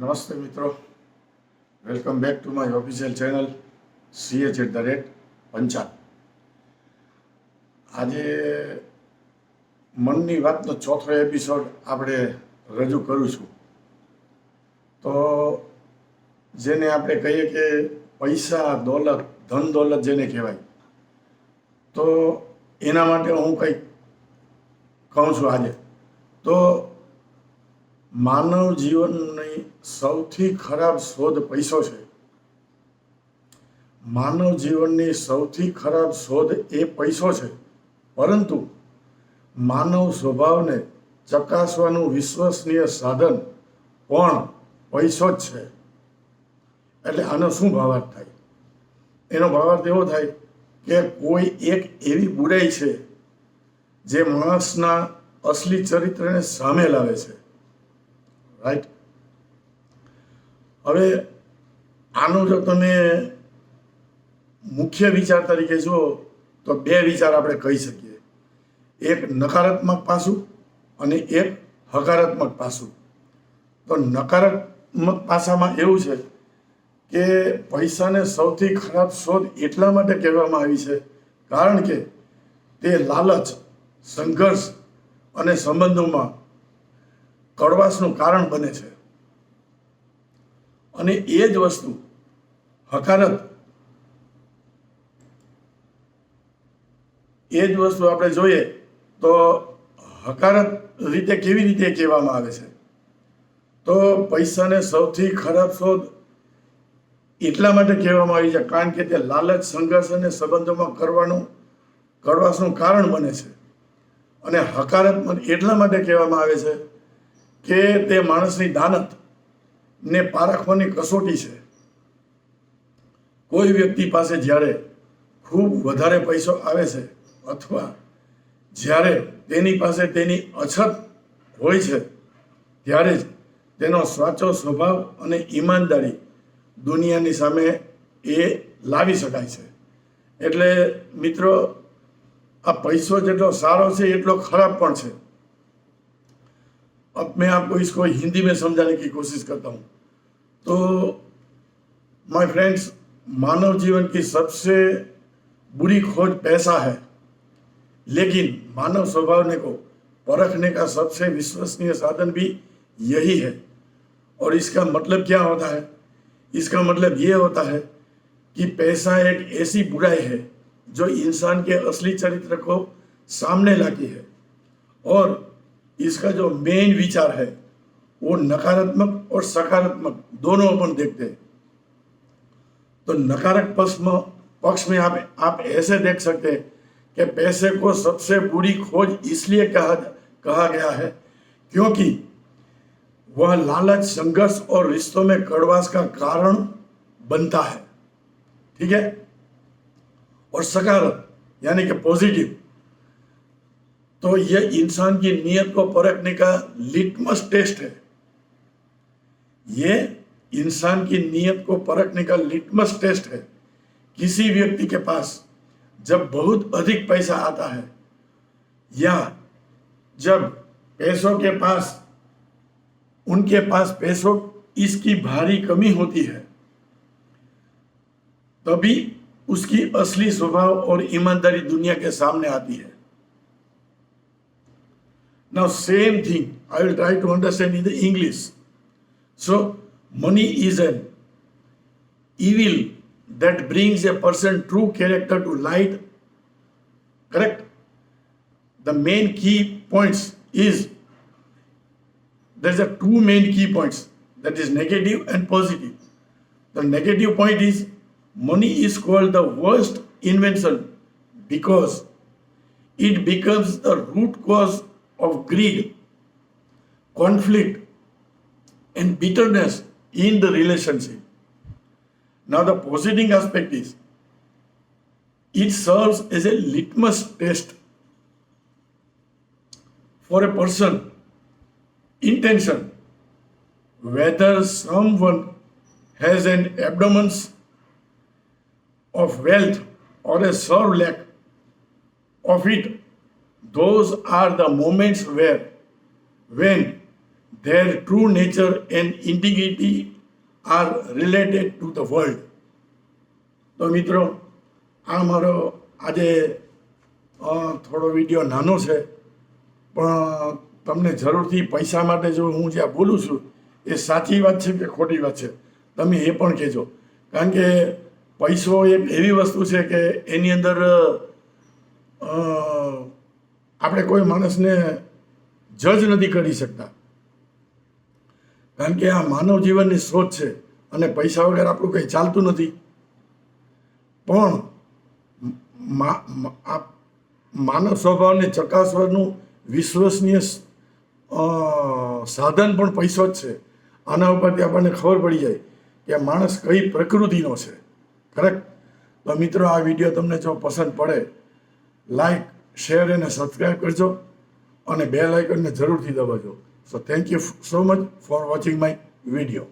નમસ્તે મિત્રો, welcome back to my official channel CH@પંચાલ. આજે મનની વાતનો ચોથો એપિસોડ આપણે રજૂ કરું છું. તો જેને આપણે કહીએ કે પૈસા, દોલત, ધન દોલત જેને કહેવાય, તો એના માટે હું કંઈક કહું છું આજે. તો માનવ જીવનની સૌથી ખરાબ શોધ પૈસો છે. માનવ જીવનની સૌથી ખરાબ શોધ એ પૈસો છે. પરંતુ માનવ સ્વભાવને ચકાસવાનું વિશ્વસનીય સાધન પણ પૈસો જ છે. એટલે આનો શું ભાવાર્થ થાય? એનો ભાવાર્થ એવો થાય કે કોઈ એક એવી બુરાઈ છે જે માણસના અસલી ચરિત્રને સામે લાવે છે. રાઈટ? હવે આનો જો તમે મુખ્ય વિચાર તરીકે જુઓ તો બે વિચાર આપણે કહી શકીએ. એક નકારાત્મક પાસું અને એક હકારાત્મક પાસું. તો નકારાત્મક પાસામાં એવું છે કે પૈસાને સૌથી ખરાબ શોધ એટલા માટે કહેવામાં આવી છે કારણ કે તે લાલચ, સંઘર્ષ અને સંબંધોમાં કડવાશનું કારણ બને છે. અને એ જ વસ્તુ આપણે જોઈએ તો હકારત રીતે કેવી રીતે કહેવામાં આવે છે. તો પૈસાને સૌથી ખરાબ શોધ એટલા માટે કહેવામાં આવી છે કારણ કે તે લાલચ, સંઘર્ષ અને સંબંધોમાં કડવાશનું કારણ બને છે. અને હકારાત્મક એટલા માટે કહેવામાં આવે છે કે તે માણસની દાનત ને પારખવાની કસોટી છે. કોઈ વ્યક્તિ પાસે જ્યારે ખૂબ વધારે પૈસો આવે છે અથવા જ્યારે તેની પાસે તેની અછત હોય છે ત્યારે જ તેનો સાચો સ્વભાવ અને ઈમાનદારી દુનિયાની સામે એ લાવી શકાય છે. એટલે મિત્રો, આ પૈસો જેટલો સારો છે એટલો ખરાબ પણ છે. अब मैं आपको इसको हिंदी में समझाने की कोशिश करता हूँ. तो माय फ्रेंड्स, मानव जीवन की सबसे बुरी खोज पैसा है, लेकिन मानव स्वभाव को परखने का सबसे विश्वसनीय साधन भी यही है. और इसका मतलब क्या होता है? इसका मतलब ये होता है कि पैसा एक ऐसी बुराई है जो इंसान के असली चरित्र को सामने लाती है. और इसका जो मेन विचार है वो नकारात्मक और सकारात्मक दोनों अपन देखते हैं. तो नकारात्मक पक्ष में आप ऐसे देख सकते हैं कि पैसे को सबसे बुरी खोज इसलिए कहा गया है क्योंकि वह लालच, संघर्ष और रिश्तों में कड़वाश का कारण बनता है. ठीक है? और सकारात्मक यानी कि पॉजिटिव, तो यह इंसान की नीयत को परखने का लिटमस टेस्ट है. ये इंसान की नीयत को परखने का लिटमस टेस्ट है. किसी व्यक्ति के पास जब बहुत अधिक पैसा आता है या जब उनके पास पैसों इसकी भारी कमी होती है, तभी उसकी असली स्वभाव और ईमानदारी दुनिया के सामने आती है. Now same thing I will try to understand in the English. So money is an evil that brings a person true character to light. Correct? The main key points is there's a two main key points, that is negative and positive. The negative point is money is called the worst invention because it becomes the root cause of greed, conflict, and bitterness in the relationship. Now the positive aspect is it serves as a litmus test for a person intention whether someone has an abundance of wealth or a sore lack of it. Those are the moments when their true nature and integrity are related to the world. તો મિત્રો, આ મારો આજે થોડો video નાનો છે, પણ તમને જરૂરથી પૈસા માટે જો હું જ્યાં બોલું છું એ સાચી વાત છે કે ખોટી વાત છે તમે એ પણ કહેજો. કારણ કે પૈસો એક એવી વસ્તુ છે કે એની અંદર આપણે કોઈ માણસને જજ નથી કરી શકતા. કારણ કે આ માનવ જીવનની શોધ છે અને પૈસા વગર આપણું કંઈ ચાલતું નથી. પણ માનવ સ્વભાવને ચકાસવાનું વિશ્વસનીય સાધન પણ પૈસો જ છે. આના ઉપરથી આપણને ખબર પડી જાય કે માણસ કઈ પ્રકૃતિનો છે. કરેક્ટ? તો મિત્રો, આ વિડીયો તમને જો પસંદ પડે, લાઈક, શેર અને સબસ્ક્રાઈબ કરજો અને બેલ આઇકનને જરૂરથી દબાવજો. So thank you so much for watching my video.